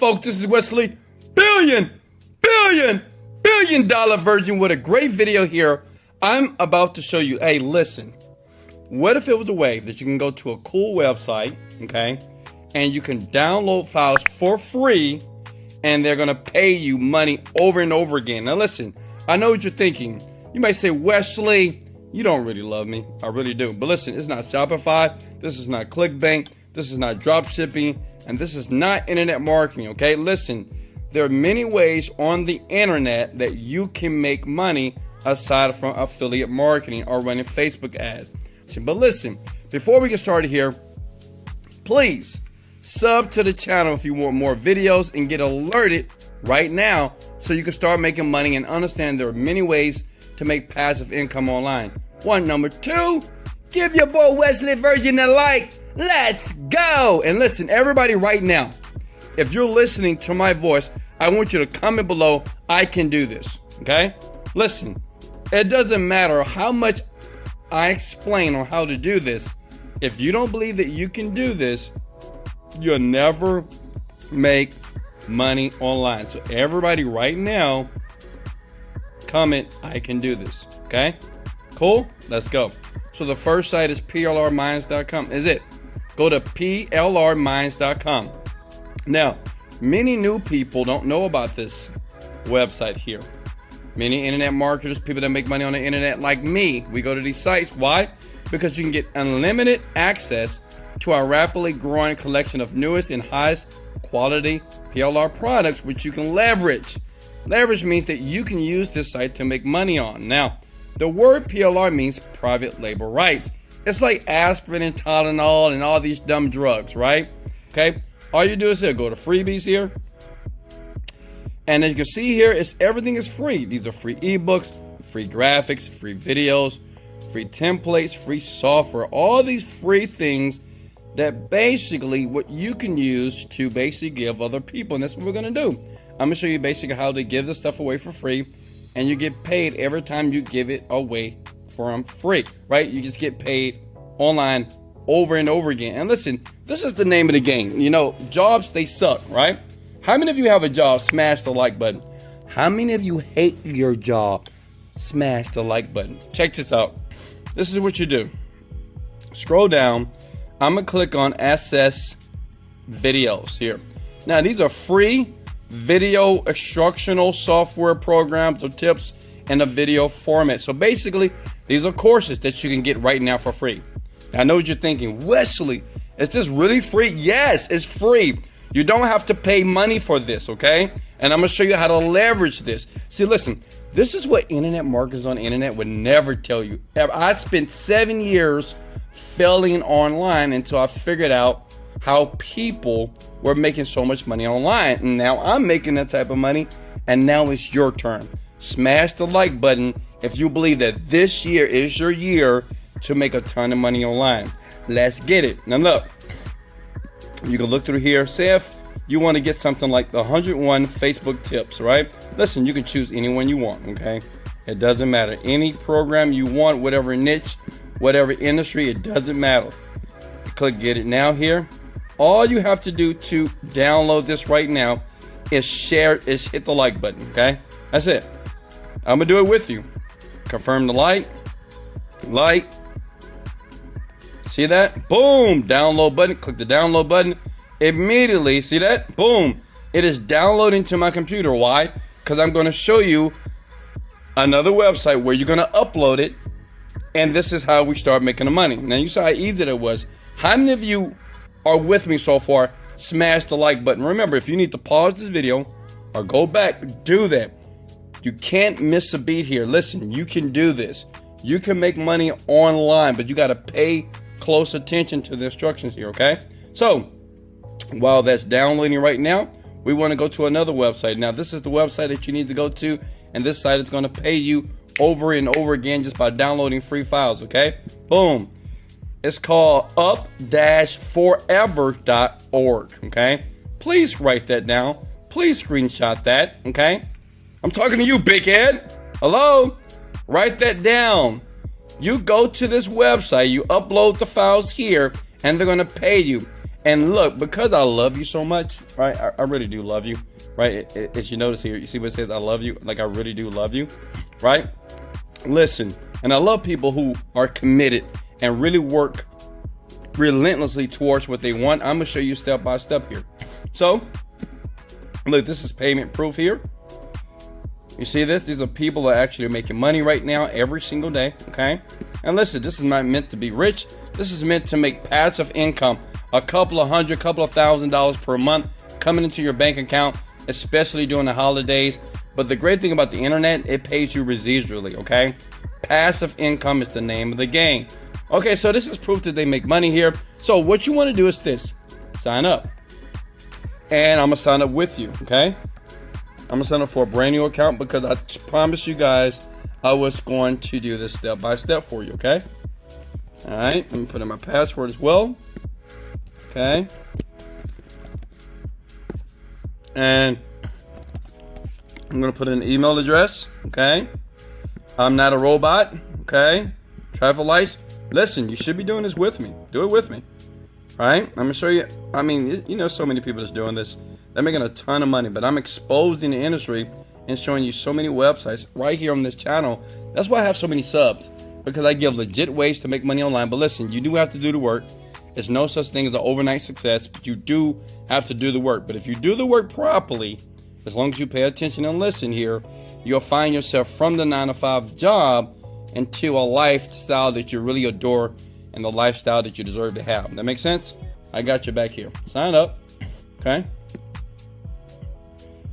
folks? This is Wesley billion dollar virgin with a great video here. I'm about to show you, hey, listen, what if it was a way that you can go to a cool website, okay, and you can download files for free and they're gonna pay you money over and over again. Now listen, I know what you're thinking. You might say, Wesley, you don't really love me. I really do. But listen, it's not Shopify. This is not ClickBank. This is not dropshipping. And this is not internet marketing, okay? Listen, there are many ways on the internet that you can make money aside from affiliate marketing or running Facebook ads. But listen, before we get started here, please sub to the channel if you want more videos and get alerted right now so you can start making money and understand there are many ways to make passive income online. One. Number two, give your boy Wesley Virgin a like. Let's go. And listen, everybody right now, if you're listening to my voice, I want you to comment below, I can do this, okay? Listen, it doesn't matter how much I explain on how to do this. If you don't believe that you can do this, you'll never make money online. So everybody right now, comment, I can do this, okay? Cool, let's go. So the first site is plrminds.com, is it? Go to plrminds.com. Now, many new people don't know about this website here. Many internet marketers, people that make money on the internet like me, we go to these sites. Why? Because you can get unlimited access to our rapidly growing collection of newest and highest quality PLR products, which you can leverage. Leverage means that you can use this site to make money on. Now, the word PLR means private label rights. It's like aspirin and Tylenol and all these dumb drugs, right? Okay, all you do is here, go to freebies here. And as you can see here, everything is free. These are free ebooks, free graphics, free videos, free templates, free software, all these free things that basically what you can use to basically give other people. And that's what we're gonna do. I'm gonna show you basically how to give this stuff away for free, and you get paid every time you give it away for free, right? You just get paid online over and over again. And listen, this is the name of the game. You know, jobs, they suck, right? How many of you have a job? Smash the like button. How many of you hate your job? Smash the like button. Check this out. This is what you do. Scroll down. I'm gonna click on SS videos here. Now, these are free video instructional software programs or tips in a video format. So basically, these are courses that you can get right now for free. Now, I know what you're thinking, Wesley, is this really free? Yes, it's free. You don't have to pay money for this, okay? And I'm gonna show you how to leverage this. See, listen, this is what internet marketers on the internet would never tell you. I spent 7 years failing online until I figured out how people were making so much money online. And now I'm making that type of money, and now it's your turn. Smash the like button if you believe that this year is your year to make a ton of money online. Let's get it. Now look, you can look through here, say if you want to get something like the 101 Facebook tips, right? Listen, you can choose anyone you want, okay? It doesn't matter. Any program you want, whatever niche, whatever industry, it doesn't matter. Click get it now here. All you have to do to download this right now is hit the like button, okay? That's it. I'm gonna do it with you. Confirm the like. See that? Boom, download button. Click the download button. Immediately, see that? Boom. It is downloading to my computer. Why? Because I'm gonna show you another website where you're gonna upload it, and this is how we start making the money. Now you saw how easy that was. How many of you are with me so far? Smash the like button. Remember, if you need to pause this video or go back, do that. You can't miss a beat here. Listen, you can do this. You can make money online, but you got to pay close attention to the instructions here, okay? So, while that's downloading right now, we want to go to another website. Now, this is the website that you need to go to, and this site is going to pay you over and over again just by downloading free files, okay? Boom. It's called up-forever.org, okay? Please write that down. Please screenshot that, okay? I'm talking to you, big head. Hello? Write that down. You go to this website, you upload the files here, and they're going to pay you. And look, because I love you so much, right? I really do love you, right? As you notice here, you see what it says, I love you? Like I really do love you, right? Listen, and I love people who are committed and really work relentlessly towards what they want. I'm gonna show you step by step here. So, look, this is payment proof here. You see this? These are people that are actually making money right now every single day, okay? And listen, this is not meant to be rich. This is meant to make passive income. A couple of $1,000 per month coming into your bank account, especially during the holidays. But the great thing about the internet, it pays you residually, okay? Passive income is the name of the game. Okay, so this is proof that they make money here. So what you want to do is this. Sign up. And I'm going to sign up with you, okay? I'm going to sign up for a brand new account because I promised you guys I was going to do this step by step for you, okay? All right, let me put in my password as well. Okay. And I'm going to put in an email address. Okay. I'm not a robot. Okay. Travel lights. Listen, you should be doing this with me. Do it with me. All right. I'm going to show you. I mean, you know, so many people that's doing this. They're making a ton of money, but I'm exposing the industry and showing you so many websites right here on this channel. That's why I have so many subs, because I give legit ways to make money online. But listen, you do have to do the work. There's no such thing as an overnight success, but you do have to do the work. But if you do the work properly, as long as you pay attention and listen here, you'll find yourself from the 9-to-5 job into a lifestyle that you really adore and the lifestyle that you deserve to have. That makes sense? I got you back here. Sign up. Okay.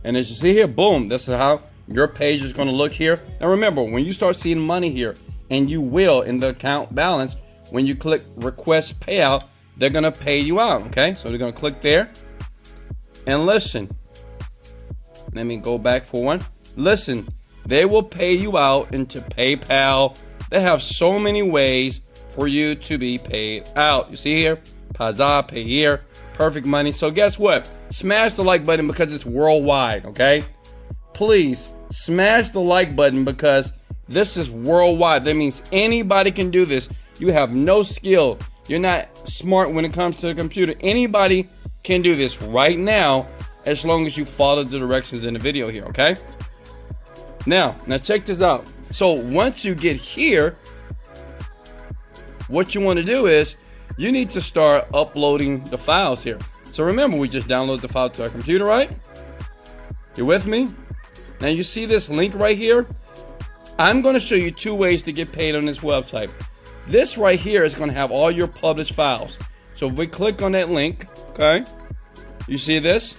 And as you see here, boom, this is how your page is going to look here. Now remember, when you start seeing money here, and you will in the account balance, when you click request payout, they're going to pay you out. Okay, so they're going to click there. And listen, let me go back for one. Listen, they will pay you out into PayPal. They have so many ways for you to be paid out. You see here, Pazza, Pay Here, Perfect Money. So guess what? Smash the like button because it's worldwide. Okay, please smash the like button because this is worldwide. That means anybody can do this. You have no skill. You're not smart when it comes to the computer. Anybody can do this right now as long as you follow the directions in the video here, okay? Now check this out. So once you get here, what you want to do is you need to start uploading the files here. So remember, we just downloaded the file to our computer, right? You with me? Now you see this link right here? I'm going to show you two ways to get paid on this website. This right here is going to have all your published files. So if we click on that link, okay, you see this?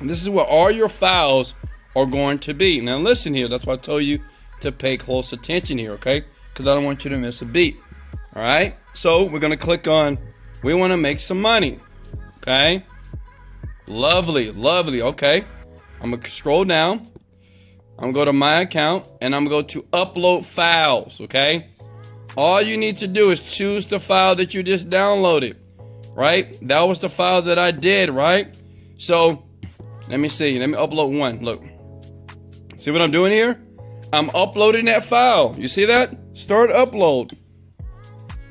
This is where all your files are going to be. Now listen here, that's why I told you to pay close attention here, okay? Because I don't want you to miss a beat. All right, so we're going to click on, we want to make some money, okay? Lovely, lovely, okay. I'm going to scroll down. I'm going to go to my account and I'm going to go to upload files, okay? All you need to do is choose the file that you just downloaded, right? That was the file that I did, right? So let me see. Let me upload one. Look. See what I'm doing here? I'm uploading that file. You see that? Start upload.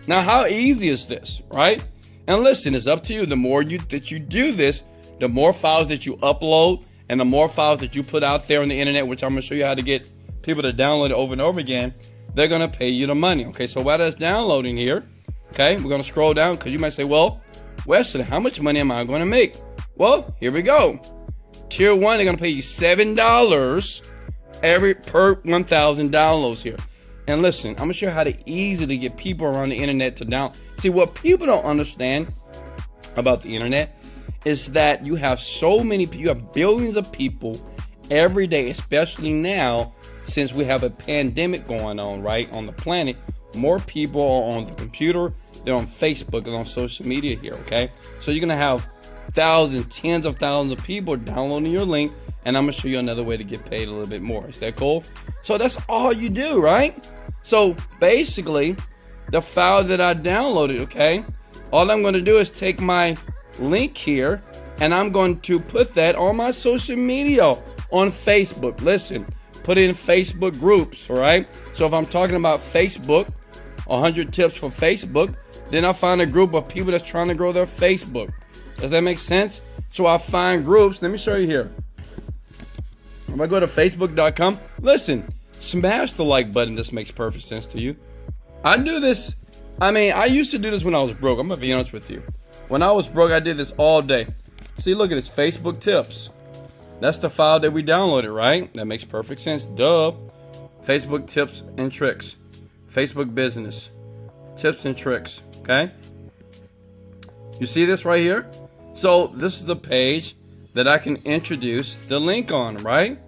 Now, how easy is this, right? And listen, it's up to you. The more that you do this, the more files that you upload and the more files that you put out there on the internet, which I'm going to show you how to get people to download it over and over again, they're going to pay you the money. Okay, so while that's downloading here, okay, we're going to scroll down because you might say, well, Wesley, how much money am I going to make? Well, here we go. Tier 1, they're going to pay you $7 per 1,000 downloads here. And listen, I'm going to show you how to easily get people around the internet to download. See, what people don't understand about the internet is that you have you have billions of people every day, especially now since we have a pandemic going on, right, on the planet. More people are on the computer, they're on Facebook and on social media here, okay? So you're going to have thousands, tens of thousands of people downloading your link, and I'm going to show you another way to get paid a little bit more. Is that cool? So that's all you do, right? So basically, the file that I downloaded, okay, all I'm going to do is take my link here and I'm going to put that on my social media on Facebook. Listen, put in Facebook groups, all right? So if I'm talking about Facebook, 100 tips for Facebook, Then I find a group of people that's trying to grow their Facebook. Does that make sense? So I find groups. Let me show you here. If I go to facebook.com, listen, smash the like button. This makes perfect sense to you. I do this. I used to do this when I was broke. I'm going to be honest with you. When I was broke, I did this all day. See, look at this, Facebook tips. That's the file that we downloaded, right? That makes perfect sense. Duh. Facebook tips and tricks. Facebook business. Tips and tricks. Okay? You see this right here? So this is the page that I can introduce the link on, right?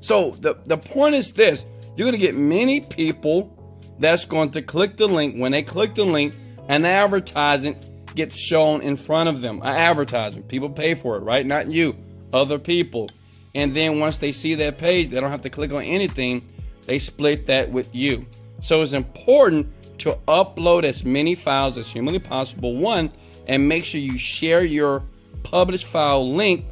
So the point is this. You're going to get many people that's going to click the link. When they click the link, an advertisement gets shown in front of them. An advertisement. People pay for it, right? Not you. Other people. And then once they see that page, they don't have to click on anything. They split that with you. So it's important to upload as many files as humanly possible. One, and make sure you share your published file link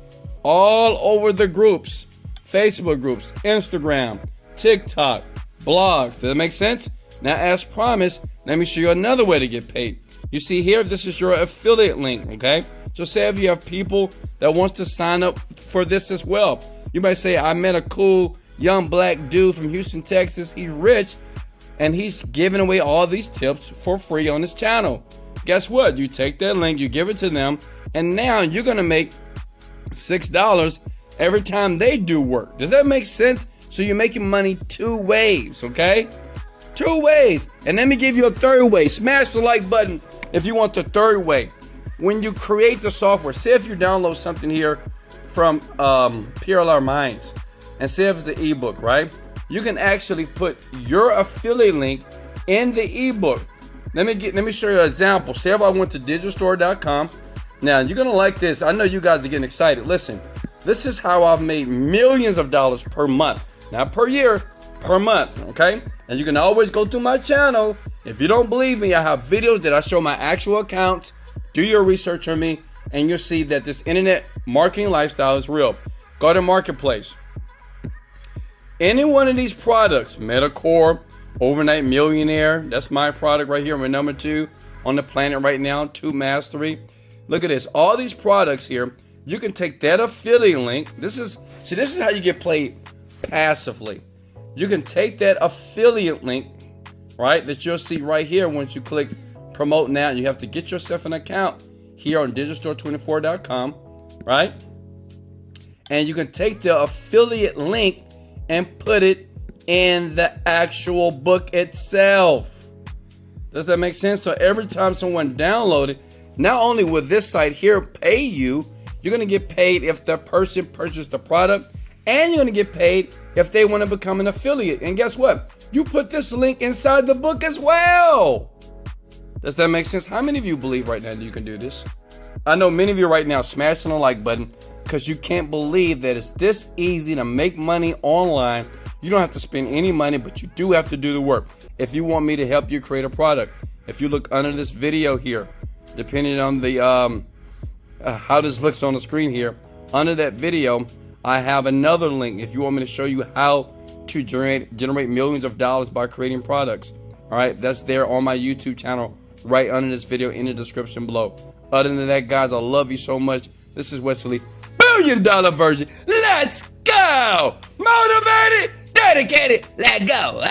all over the groups. Facebook groups, Instagram, TikTok, blogs. Does that make sense? Now, as promised, let me show you another way to get paid. You see here, this is your affiliate link, okay? So say if you have people that wants to sign up for this as well. You might say, I met a cool young black dude from Houston, Texas. He's rich, and he's giving away all these tips for free on his channel. Guess what? You take that link, you give it to them, and now you're going to make $6 every time they do work. Does that make sense? So you're making money two ways, okay? Two ways. And let me give you a third way. Smash the like button if you want the third way. When you create the software, say if you download something here from PLR Minds, and say if it's an ebook, right? You can actually put your affiliate link in the ebook. Let me show you an example. Say if I went to digitalstore.com. Now you're gonna like this. I know you guys are getting excited. Listen, this is how I've made millions of dollars per month, not per year, per month. Okay, and you can always go through my channel. If you don't believe me, I have videos that I show my actual accounts. Do your research on me, and you'll see that this internet marketing lifestyle is real. Go to Marketplace. Any one of these products, Metacore, Overnight Millionaire, that's my product right here. I'm number 2 on the planet right now, 2 Mastery. Look at this. All these products here, you can take that affiliate link. This is how you get paid passively. You can take that affiliate link, right, that you'll see right here once you click promote now. You have to get yourself an account here on digitalstore24.com, right? And you can take the affiliate link and put it in the actual book itself. Does that make sense? So every time someone downloads it, not only will this site here pay you, you're going to get paid if the person purchased the product, and you're going to get paid if they want to become an affiliate. And guess what? You put this link inside the book as well. Does that make sense? How many of you believe right now that you can do this? I know many of you right now smashing the like button because you can't believe that it's this easy to make money online. You don't have to spend any money, but you do have to do the work. If you want me to help you create a product, if you look under this video here, depending on the how this looks on the screen here, under that video, I have another link if you want me to show you how to generate millions of dollars by creating products. All right, that's there on my YouTube channel right under this video in the description below. Other than that, guys, I love you so much. This is Wesley, $1 billion Virgin. Let's go! Motivated, dedicated, let go.